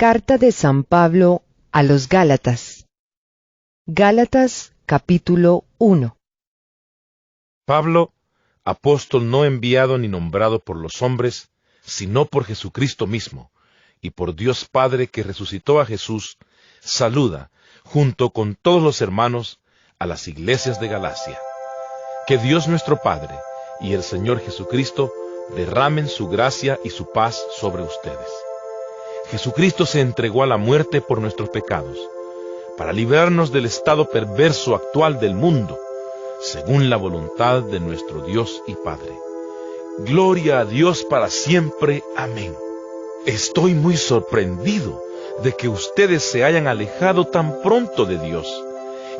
Carta de San Pablo a los Gálatas. Gálatas capítulo 1. Pablo, apóstol no enviado ni nombrado por los hombres, sino por Jesucristo mismo, y por Dios Padre que resucitó a Jesús, saluda, junto con todos los hermanos, a las iglesias de Galacia. Que Dios nuestro Padre y el Señor Jesucristo derramen su gracia y su paz sobre ustedes. Jesucristo se entregó a la muerte por nuestros pecados, para librarnos del estado perverso actual del mundo, según la voluntad de nuestro Dios y Padre. Gloria a Dios para siempre. Amén. Estoy muy sorprendido de que ustedes se hayan alejado tan pronto de Dios,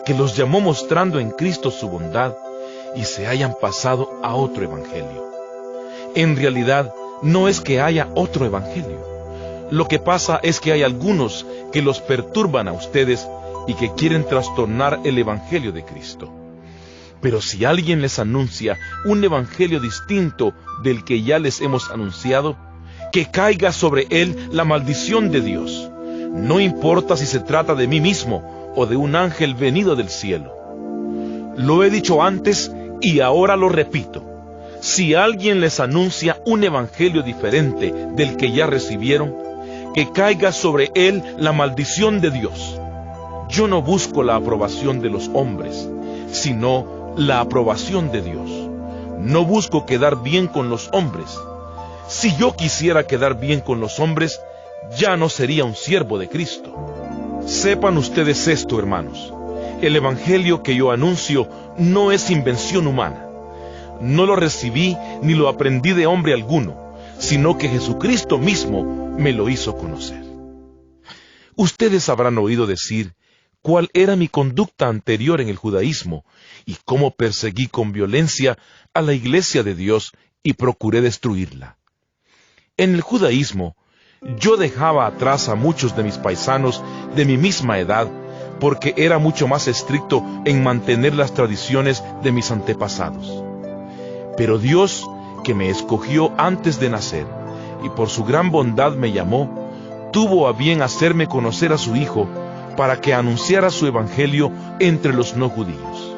que los llamó mostrando en Cristo su bondad, y se hayan pasado a otro evangelio. En realidad, no es que haya otro evangelio. Lo que pasa es que hay algunos que los perturban a ustedes y que quieren trastornar el evangelio de Cristo. Pero si alguien les anuncia un evangelio distinto del que ya les hemos anunciado, que caiga sobre él la maldición de Dios. No importa si se trata de mí mismo o de un ángel venido del cielo. Lo he dicho antes y ahora lo repito. Si alguien les anuncia un evangelio diferente del que ya recibieron, que caiga sobre él la maldición de Dios. Yo no busco la aprobación de los hombres, sino la aprobación de Dios. No busco quedar bien con los hombres. Si yo quisiera quedar bien con los hombres, ya no sería un siervo de Cristo. Sepan ustedes esto, hermanos. El evangelio que yo anuncio no es invención humana. No lo recibí ni lo aprendí de hombre alguno, sino que Jesucristo mismo me lo hizo conocer. Ustedes habrán oído decir cuál era mi conducta anterior en el judaísmo y cómo perseguí con violencia a la iglesia de Dios y procuré destruirla. En el judaísmo, yo dejaba atrás a muchos de mis paisanos de mi misma edad porque era mucho más estricto en mantener las tradiciones de mis antepasados. Pero Dios, que me escogió antes de nacer y por su gran bondad me llamó, tuvo a bien hacerme conocer a su Hijo para que anunciara su evangelio entre los no judíos.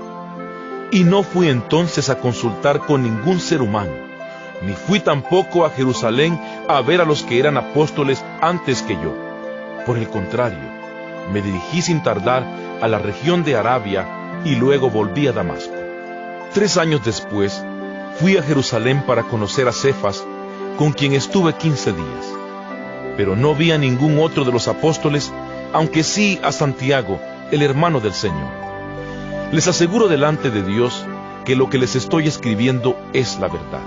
Y no fui entonces a consultar con ningún ser humano, ni fui tampoco a Jerusalén a ver a los que eran apóstoles antes que yo. Por el contrario, me dirigí sin tardar a la región de Arabia y luego volví a Damasco. 3 años después, fui a Jerusalén para conocer a Cefas, con quien estuve 15 días. Pero no vi a ningún otro de los apóstoles, aunque sí a Santiago, el hermano del Señor. Les aseguro delante de Dios que lo que les estoy escribiendo es la verdad.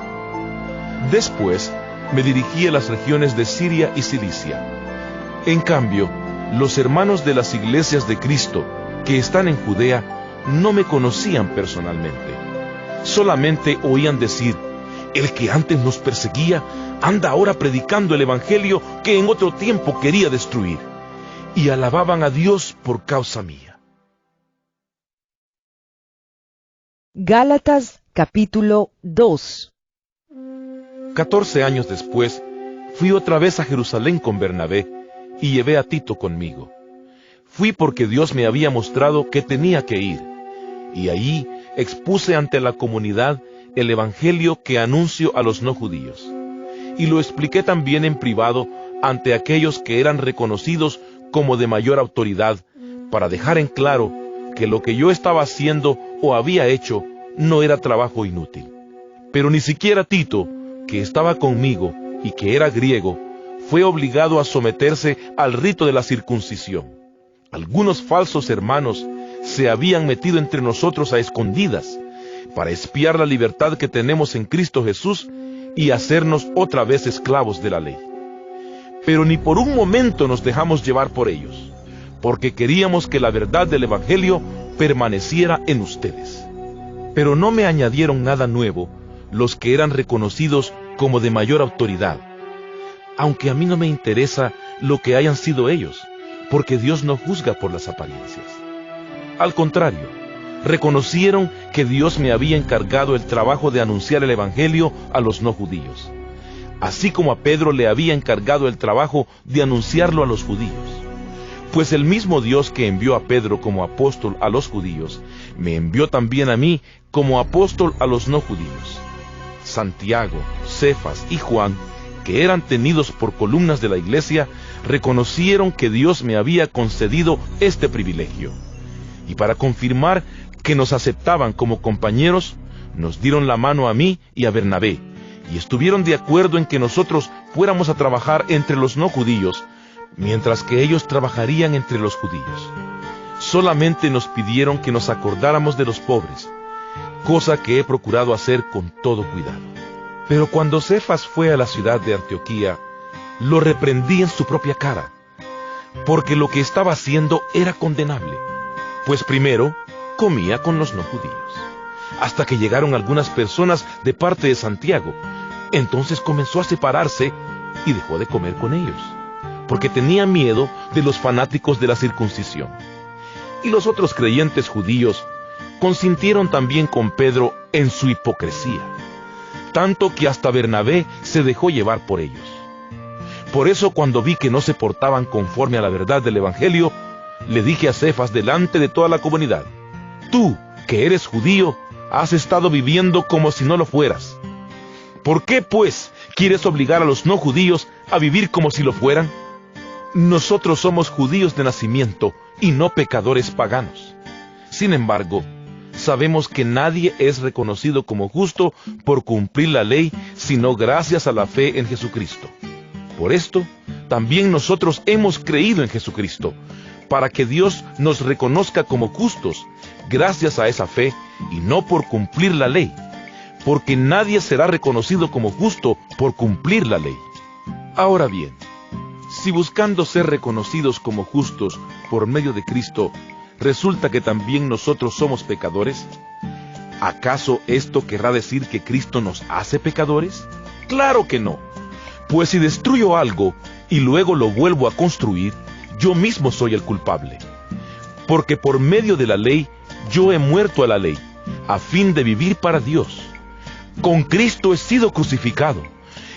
Después me dirigí a las regiones de Siria y Cilicia. En cambio, los hermanos de las iglesias de Cristo que están en Judea no me conocían personalmente. Solamente oían decir: el que antes nos perseguía anda ahora predicando el evangelio que en otro tiempo quería destruir. Y alababan a Dios por causa mía. Gálatas capítulo 2. 14 años después, fui otra vez a Jerusalén con Bernabé y llevé a Tito conmigo. Fui porque Dios me había mostrado que tenía que ir, y allí expuse ante la comunidad el evangelio que anuncio a los no judíos. Y lo expliqué también en privado ante aquellos que eran reconocidos como de mayor autoridad, para dejar en claro que lo que yo estaba haciendo o había hecho no era trabajo inútil. Pero ni siquiera Tito, que estaba conmigo y que era griego, fue obligado a someterse al rito de la circuncisión. Algunos falsos hermanos se habían metido entre nosotros a escondidas, para espiar la libertad que tenemos en Cristo Jesús y hacernos otra vez esclavos de la ley. Pero ni por un momento nos dejamos llevar por ellos, porque queríamos que la verdad del evangelio permaneciera en ustedes. Pero no me añadieron nada nuevo los que eran reconocidos como de mayor autoridad, aunque a mí no me interesa lo que hayan sido ellos, porque Dios no juzga por las apariencias. Al contrario, reconocieron que Dios me había encargado el trabajo de anunciar el evangelio a los no judíos. así como a Pedro le había encargado el trabajo de anunciarlo a los judíos. Pues el mismo Dios que envió a Pedro como apóstol a los judíos, me envió también a mí como apóstol a los no judíos. Santiago, Cefas y Juan, que eran tenidos por columnas de la iglesia, reconocieron que Dios me había concedido este privilegio. Y para confirmar que nos aceptaban como compañeros, nos dieron la mano a mí y a Bernabé, y estuvieron de acuerdo en que nosotros fuéramos a trabajar entre los no judíos, mientras que ellos trabajarían entre los judíos. Solamente nos pidieron que nos acordáramos de los pobres, cosa que he procurado hacer con todo cuidado. Pero cuando Cefas fue a la ciudad de Antioquía, lo reprendí en su propia cara, porque lo que estaba haciendo era condenable. Pues primero comía con los no judíos, hasta que llegaron algunas personas de parte de Santiago. Entonces comenzó a separarse y dejó de comer con ellos, porque tenía miedo de los fanáticos de la circuncisión. Y los otros creyentes judíos consintieron también con Pedro en su hipocresía, tanto que hasta Bernabé se dejó llevar por ellos. Por eso, cuando vi que no se portaban conforme a la verdad del Evangelio, le dije a Cefas delante de toda la comunidad: tú, que eres judío, has estado viviendo como si no lo fueras. ¿Por qué, pues, quieres obligar a los no judíos a vivir como si lo fueran? Nosotros somos judíos de nacimiento y no pecadores paganos. Sin embargo, sabemos que nadie es reconocido como justo por cumplir la ley, sino gracias a la fe en Jesucristo. Por esto, también nosotros hemos creído en Jesucristo, para que Dios nos reconozca como justos, gracias a esa fe, y no por cumplir la ley, porque nadie será reconocido como justo por cumplir la ley. Ahora bien, si buscando ser reconocidos como justos por medio de Cristo, resulta que también nosotros somos pecadores, ¿acaso esto querrá decir que Cristo nos hace pecadores? ¡Claro que no! Pues si destruyo algo y luego lo vuelvo a construir, yo mismo soy el culpable. Porque por medio de la ley, yo he muerto a la ley, a fin de vivir para Dios. Con Cristo he sido crucificado,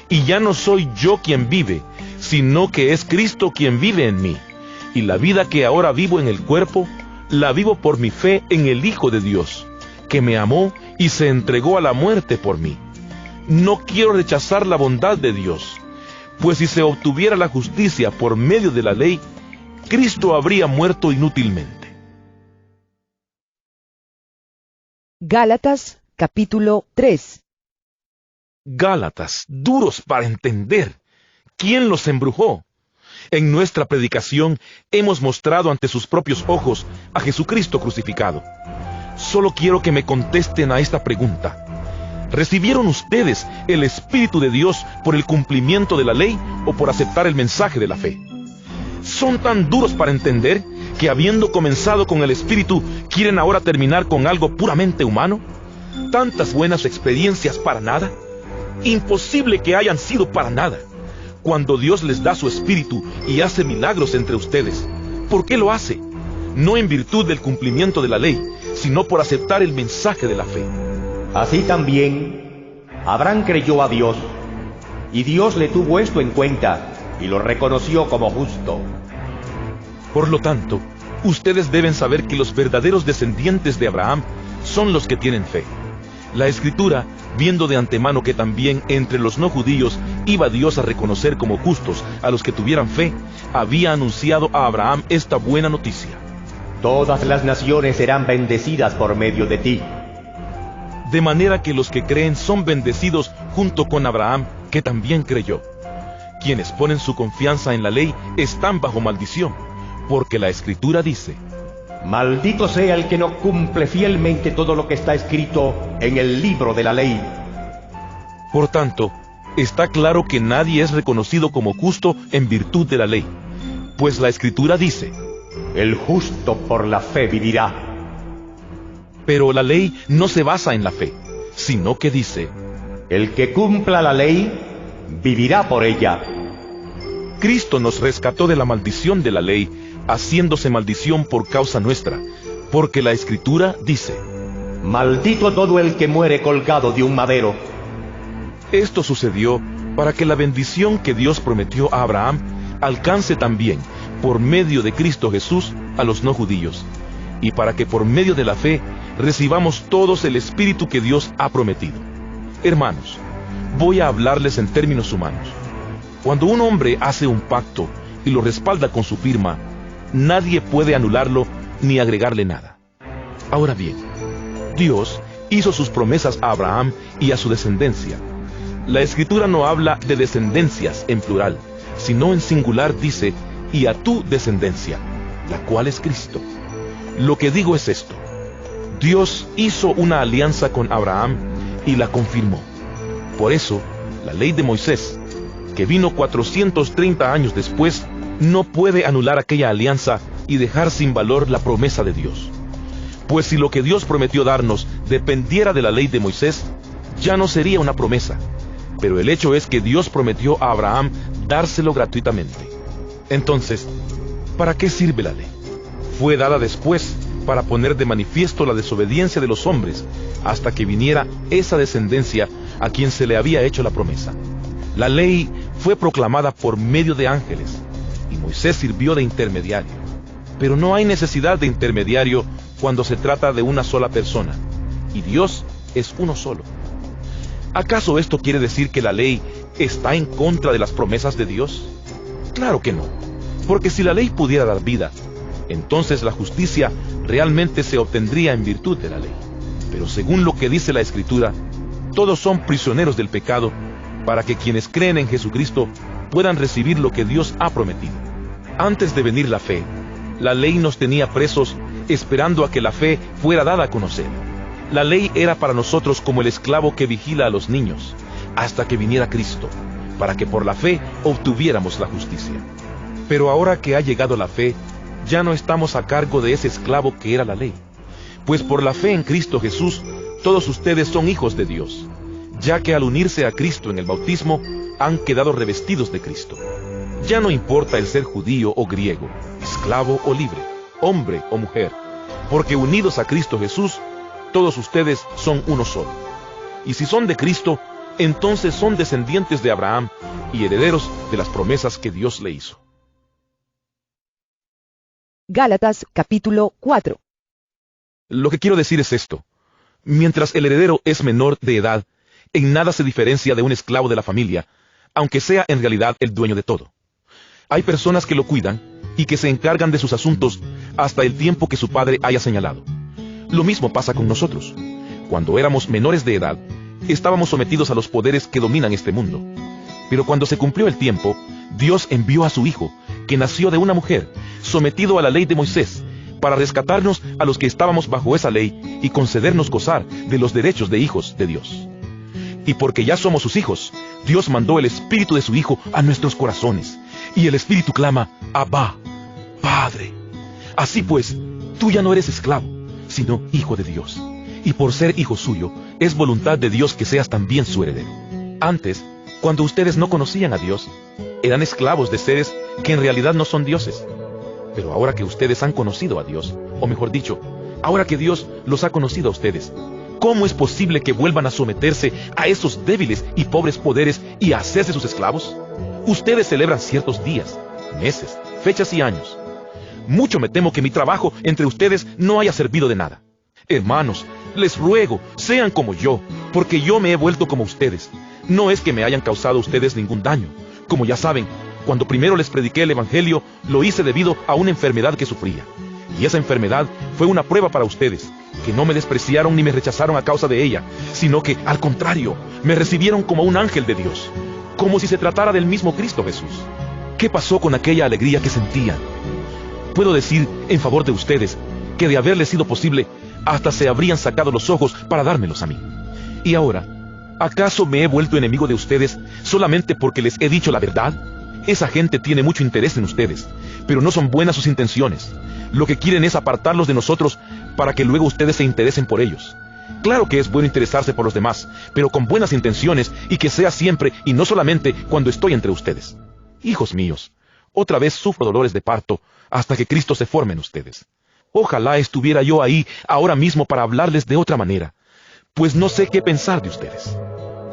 y ya no soy yo quien vive, sino que es Cristo quien vive en mí. Y la vida que ahora vivo en el cuerpo, la vivo por mi fe en el Hijo de Dios, que me amó y se entregó a la muerte por mí. No quiero rechazar la bondad de Dios, pues si se obtuviera la justicia por medio de la ley, Cristo habría muerto inútilmente. Gálatas, capítulo 3. Gálatas, duros para entender. ¿Quién los embrujó? En nuestra predicación hemos mostrado ante sus propios ojos a Jesucristo crucificado. Solo quiero que me contesten a esta pregunta: ¿recibieron ustedes el Espíritu de Dios por el cumplimiento de la ley o por aceptar el mensaje de la fe? ¿Son tan duros para entender que, habiendo comenzado con el Espíritu, quieren ahora terminar con algo puramente humano? ¿Tantas buenas experiencias para nada? Imposible que hayan sido para nada. Cuando Dios les da su Espíritu y hace milagros entre ustedes, ¿por qué lo hace? No en virtud del cumplimiento de la ley, sino por aceptar el mensaje de la fe. Así también, Abraham creyó a Dios, y Dios le tuvo esto en cuenta, y lo reconoció como justo. Por lo tanto, ustedes deben saber que los verdaderos descendientes de Abraham son los que tienen fe. La Escritura, viendo de antemano que también entre los no judíos iba Dios a reconocer como justos a los que tuvieran fe, había anunciado a Abraham esta buena noticia: todas las naciones serán bendecidas por medio de ti. De manera que los que creen son bendecidos junto con Abraham, que también creyó. Quienes ponen su confianza en la ley están bajo maldición, porque la Escritura dice: maldito sea el que no cumple fielmente todo lo que está escrito en el libro de la ley. Por tanto, está claro que nadie es reconocido como justo en virtud de la ley, pues la Escritura dice: el justo por la fe vivirá. Pero la ley no se basa en la fe, sino que dice: el que cumpla la ley, vivirá por ella. Cristo nos rescató de la maldición de la ley, haciéndose maldición por causa nuestra, porque la Escritura dice: maldito todo el que muere colgado de un madero. Esto sucedió para que la bendición que Dios prometió a Abraham alcance también, por medio de Cristo Jesús, a los no judíos, y para que por medio de la fe recibamos todos el Espíritu que Dios ha prometido. Hermanos, voy a hablarles en términos humanos. Cuando un hombre hace un pacto y lo respalda con su firma, nadie puede anularlo ni agregarle nada. Ahora bien, Dios hizo sus promesas a Abraham y a su descendencia. La Escritura no habla de descendencias en plural, sino en singular dice, y a tu descendencia, la cual es Cristo. Lo que digo es esto: Dios hizo una alianza con Abraham y la confirmó. Por eso, la ley de Moisés, que vino 430 años después, no puede anular aquella alianza y dejar sin valor la promesa de Dios. Pues si lo que Dios prometió darnos dependiera de la ley de Moisés, ya no sería una promesa. Pero el hecho es que Dios prometió a Abraham dárselo gratuitamente. Entonces, ¿para qué sirve la ley? Fue dada después para poner de manifiesto la desobediencia de los hombres, hasta que viniera esa descendencia a quien se le había hecho la promesa. La ley fue proclamada por medio de ángeles, y Moisés sirvió de intermediario. Pero no hay necesidad de intermediario cuando se trata de una sola persona, y Dios es uno solo. ¿Acaso esto quiere decir que la ley está en contra de las promesas de Dios? Claro que no, porque si la ley pudiera dar vida, entonces la justicia realmente se obtendría en virtud de la ley. Pero según lo que dice la Escritura, todos son prisioneros del pecado, para que quienes creen en Jesucristo puedan recibir lo que Dios ha prometido. Antes de venir la fe, la ley nos tenía presos, esperando a que la fe fuera dada a conocer. La ley era para nosotros como el esclavo que vigila a los niños, hasta que viniera Cristo, para que por la fe obtuviéramos la justicia. Pero ahora que ha llegado la fe, ya no estamos a cargo de ese esclavo que era la ley. Pues por la fe en Cristo Jesús, todos ustedes son hijos de Dios, ya que al unirse a Cristo en el bautismo, han quedado revestidos de Cristo. Ya no importa el ser judío o griego, esclavo o libre, hombre o mujer, porque unidos a Cristo Jesús, todos ustedes son uno solo. Y si son de Cristo, entonces son descendientes de Abraham y herederos de las promesas que Dios le hizo. Gálatas capítulo 4. Lo que quiero decir es esto: mientras el heredero es menor de edad, en nada se diferencia de un esclavo de la familia, aunque sea en realidad el dueño de todo. Hay personas que lo cuidan y que se encargan de sus asuntos hasta el tiempo que su padre haya señalado. Lo mismo pasa con nosotros. Cuando éramos menores de edad, estábamos sometidos a los poderes que dominan este mundo. Pero cuando se cumplió el tiempo, Dios envió a su Hijo, que nació de una mujer, sometido a la ley de Moisés, para rescatarnos a los que estábamos bajo esa ley y concedernos gozar de los derechos de hijos de Dios. Y porque ya somos sus hijos, Dios mandó el Espíritu de su Hijo a nuestros corazones, y el Espíritu clama: Abba, Padre. Así pues, tú ya no eres esclavo, sino hijo de Dios. Y por ser hijo suyo, es voluntad de Dios que seas también su heredero. Antes, cuando ustedes no conocían a Dios, eran esclavos de seres que en realidad no son dioses. Pero ahora que ustedes han conocido a Dios, o mejor dicho, ahora que Dios los ha conocido a ustedes, ¿cómo es posible que vuelvan a someterse a esos débiles y pobres poderes y a hacerse sus esclavos? Ustedes celebran ciertos días, meses, fechas y años. Mucho me temo que mi trabajo entre ustedes no haya servido de nada. Hermanos, les ruego, sean como yo, porque yo me he vuelto como ustedes. No es que me hayan causado a ustedes ningún daño. Como ya saben, cuando primero les prediqué el Evangelio, lo hice debido a una enfermedad que sufría. Y esa enfermedad fue una prueba para ustedes, que no me despreciaron ni me rechazaron a causa de ella, sino que, al contrario, me recibieron como un ángel de Dios, como si se tratara del mismo Cristo Jesús. ¿Qué pasó con aquella alegría que sentían? Puedo decir, en favor de ustedes, que de haberles sido posible, hasta se habrían sacado los ojos para dármelos a mí. Y ahora, ¿acaso me he vuelto enemigo de ustedes solamente porque les he dicho la verdad? Esa gente tiene mucho interés en ustedes, pero no son buenas sus intenciones. Lo que quieren es apartarlos de nosotros para que luego ustedes se interesen por ellos. Claro que es bueno interesarse por los demás, pero con buenas intenciones y que sea siempre y no solamente cuando estoy entre ustedes. Hijos míos, otra vez sufro dolores de parto hasta que Cristo se forme en ustedes. Ojalá estuviera yo ahí ahora mismo para hablarles de otra manera, pues no sé qué pensar de ustedes.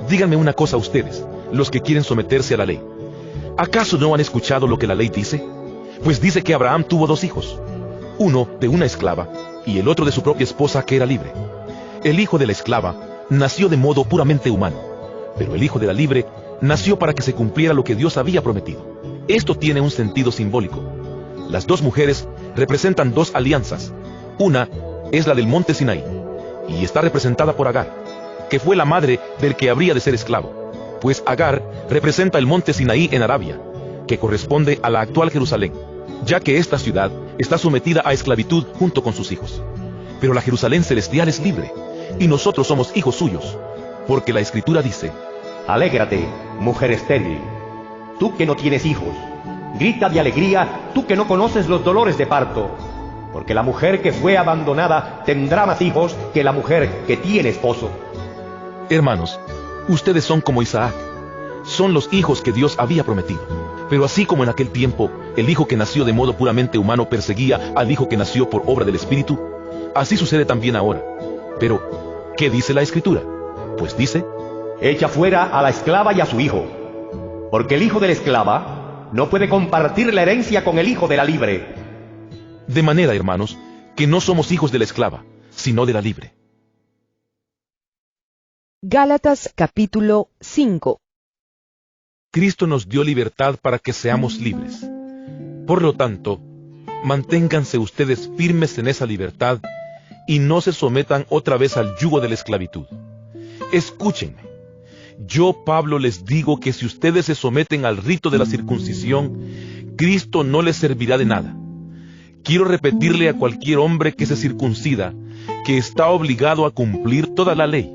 Díganme una cosa ustedes, los que quieren someterse a la ley. ¿Acaso no han escuchado lo que la ley dice? Pues dice que Abraham tuvo 2 hijos, uno de una esclava y el otro de su propia esposa que era libre. El hijo de la esclava nació de modo puramente humano, pero el hijo de la libre nació para que se cumpliera lo que Dios había prometido. Esto tiene un sentido simbólico. Las 2 mujeres representan 2 alianzas. Una es la del monte Sinaí, y está representada por Agar, que fue la madre del que habría de ser esclavo, pues Agar representa el monte Sinaí en Arabia, que corresponde a la actual Jerusalén, ya que esta ciudad está sometida a esclavitud junto con sus hijos. Pero la Jerusalén celestial es libre, y nosotros somos hijos suyos, porque la Escritura dice: Alégrate, mujer estéril, tú que no tienes hijos. Grita de alegría, tú que no conoces los dolores de parto, porque la mujer que fue abandonada tendrá más hijos que la mujer que tiene esposo. Hermanos, ustedes son como Isaac, son los hijos que Dios había prometido. Pero así como en aquel tiempo el hijo que nació de modo puramente humano perseguía al hijo que nació por obra del Espíritu, así sucede también ahora. Pero, ¿qué dice la Escritura? Pues dice: Echa fuera a la esclava y a su hijo, porque el hijo de la esclava no puede compartir la herencia con el hijo de la libre. De manera, hermanos, que no somos hijos de la esclava, sino de la libre. Gálatas capítulo 5. Cristo nos dio libertad para que seamos libres. Por lo tanto, manténganse ustedes firmes en esa libertad y no se sometan otra vez al yugo de la esclavitud. Escúchenme. Yo, Pablo, les digo que si ustedes se someten al rito de la circuncisión, Cristo no les servirá de nada. Quiero repetirle a cualquier hombre que se circuncida que está obligado a cumplir toda la ley.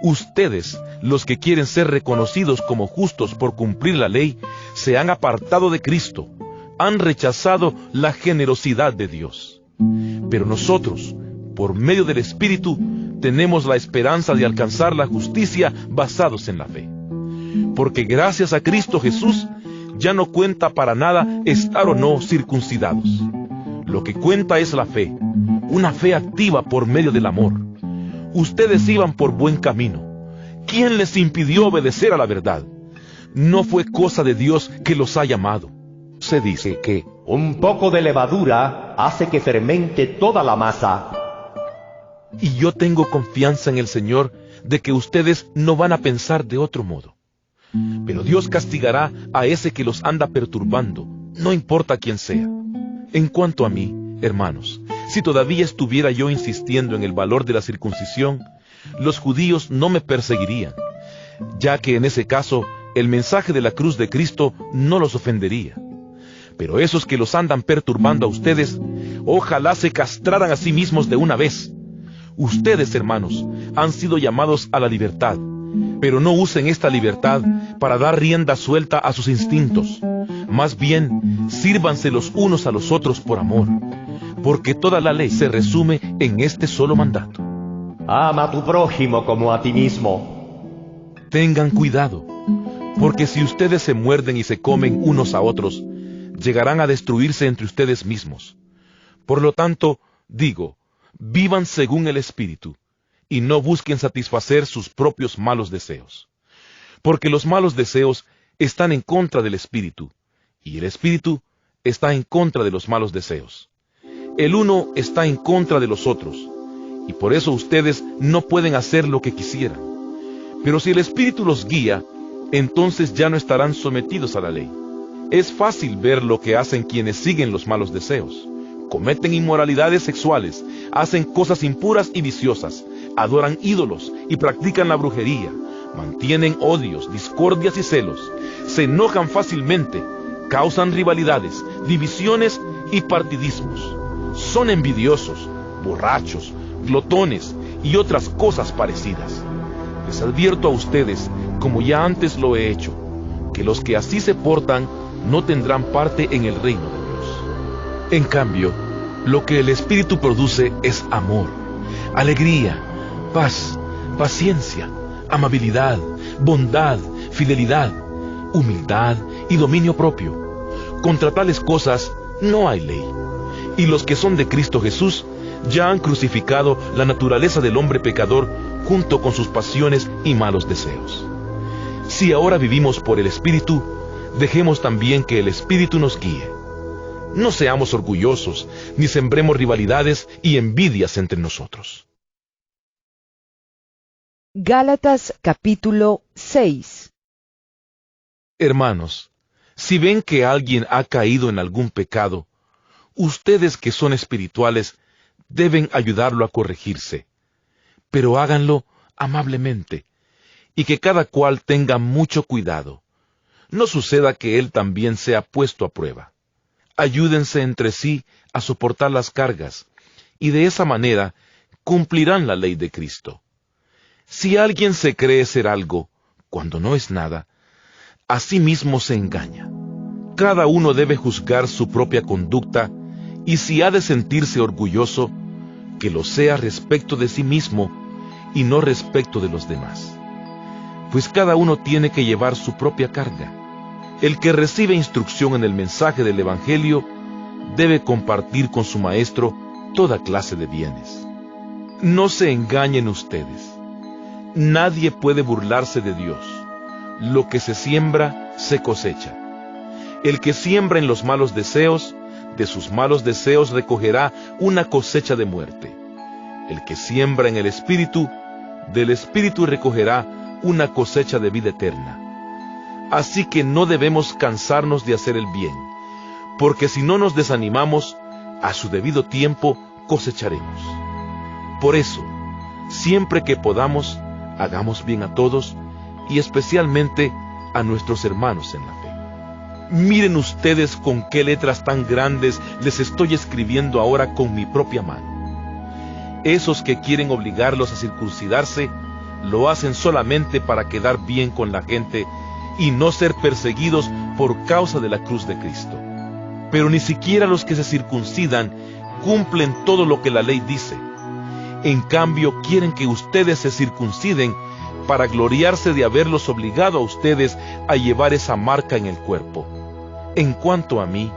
Ustedes, los que quieren ser reconocidos como justos por cumplir la ley, se han apartado de Cristo, han rechazado la generosidad de Dios. Pero nosotros, por medio del Espíritu, tenemos la esperanza de alcanzar la justicia basados en la fe. Porque gracias a Cristo Jesús, ya no cuenta para nada estar o no circuncidados. Lo que cuenta es la fe, una fe activa por medio del amor. Ustedes iban por buen camino. ¿Quién les impidió obedecer a la verdad? No fue cosa de Dios que los ha llamado. Se dice que un poco de levadura hace que fermente toda la masa. Y yo tengo confianza en el Señor de que ustedes no van a pensar de otro modo. Pero Dios castigará a ese que los anda perturbando, no importa quién sea. En cuanto a mí, hermanos, si todavía estuviera yo insistiendo en el valor de la circuncisión, los judíos no me perseguirían, ya que en ese caso el mensaje de la cruz de Cristo no los ofendería. Pero esos que los andan perturbando a ustedes, ojalá se castraran a sí mismos de una vez. Ustedes, hermanos, han sido llamados a la libertad, pero no usen esta libertad para dar rienda suelta a sus instintos. Más bien, sírvanse los unos a los otros por amor, porque toda la ley se resume en este solo mandato: ama a tu prójimo como a ti mismo. Tengan cuidado, porque si ustedes se muerden y se comen unos a otros, llegarán a destruirse entre ustedes mismos. Por lo tanto, digo, vivan según el Espíritu, y no busquen satisfacer sus propios malos deseos. Porque los malos deseos están en contra del Espíritu, y el Espíritu está en contra de los malos deseos. El uno está en contra de los otros, y por eso ustedes no pueden hacer lo que quisieran. Pero si el Espíritu los guía, entonces ya no estarán sometidos a la ley. Es fácil ver lo que hacen quienes siguen los malos deseos. Cometen inmoralidades sexuales, hacen cosas impuras y viciosas, adoran ídolos y practican la brujería, mantienen odios, discordias y celos, se enojan fácilmente, causan rivalidades, divisiones y partidismos. Son envidiosos, borrachos, glotones y otras cosas parecidas. Les advierto a ustedes, como ya antes lo he hecho, que los que así se portan no tendrán parte en el reino de Dios. En cambio, lo que el Espíritu produce es amor, alegría, paz, paciencia, amabilidad, bondad, fidelidad, humildad y dominio propio. Contra tales cosas no hay ley. Y los que son de Cristo Jesús ya han crucificado la naturaleza del hombre pecador junto con sus pasiones y malos deseos. Si ahora vivimos por el Espíritu, dejemos también que el Espíritu nos guíe. No seamos orgullosos, ni sembremos rivalidades y envidias entre nosotros. Gálatas capítulo 6. Hermanos, si ven que alguien ha caído en algún pecado, ustedes que son espirituales deben ayudarlo a corregirse, pero háganlo amablemente, y que cada cual tenga mucho cuidado. No suceda que él también sea puesto a prueba. Ayúdense entre sí a soportar las cargas, y de esa manera cumplirán la ley de Cristo. Si alguien se cree ser algo, cuando no es nada, a sí mismo se engaña. Cada uno debe juzgar su propia conducta, y si ha de sentirse orgulloso, que lo sea respecto de sí mismo y no respecto de los demás. Pues cada uno tiene que llevar su propia carga. El que recibe instrucción en el mensaje del Evangelio debe compartir con su maestro toda clase de bienes. No se engañen ustedes. Nadie puede burlarse de Dios. Lo que se siembra, se cosecha. El que siembra en los malos deseos, de sus malos deseos recogerá una cosecha de muerte. El que siembra en el Espíritu, del Espíritu recogerá una cosecha de vida eterna. Así que no debemos cansarnos de hacer el bien, porque si no nos desanimamos, a su debido tiempo cosecharemos. Por eso, siempre que podamos, hagamos bien a todos, y especialmente a nuestros hermanos en la fe. Miren ustedes con qué letras tan grandes les estoy escribiendo ahora con mi propia mano. Esos que quieren obligarlos a circuncidarse, lo hacen solamente para quedar bien con la gente y no ser perseguidos por causa de la cruz de Cristo. Pero ni siquiera los que se circuncidan cumplen todo lo que la ley dice. En cambio, quieren que ustedes se circunciden para gloriarse de haberlos obligado a ustedes a llevar esa marca en el cuerpo. En cuanto a mí,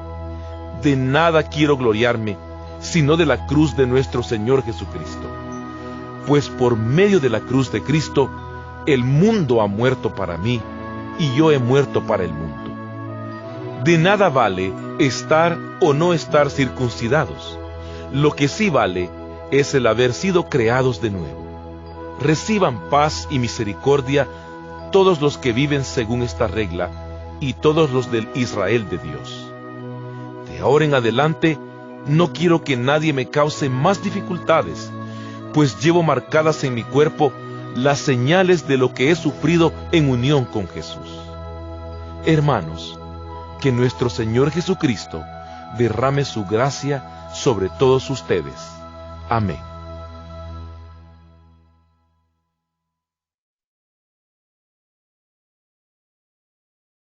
de nada quiero gloriarme, sino de la cruz de nuestro Señor Jesucristo. Pues por medio de la cruz de Cristo, el mundo ha muerto para mí, y yo he muerto para el mundo. De nada vale estar o no estar circuncidados. Lo que sí vale es el haber sido creados de nuevo. Reciban paz y misericordia todos los que viven según esta regla, y todos los del Israel de Dios. De ahora en adelante, no quiero que nadie me cause más dificultades, pues llevo marcadas en mi cuerpo las señales de lo que he sufrido en unión con Jesús. Hermanos, que nuestro Señor Jesucristo derrame su gracia sobre todos ustedes. Amén.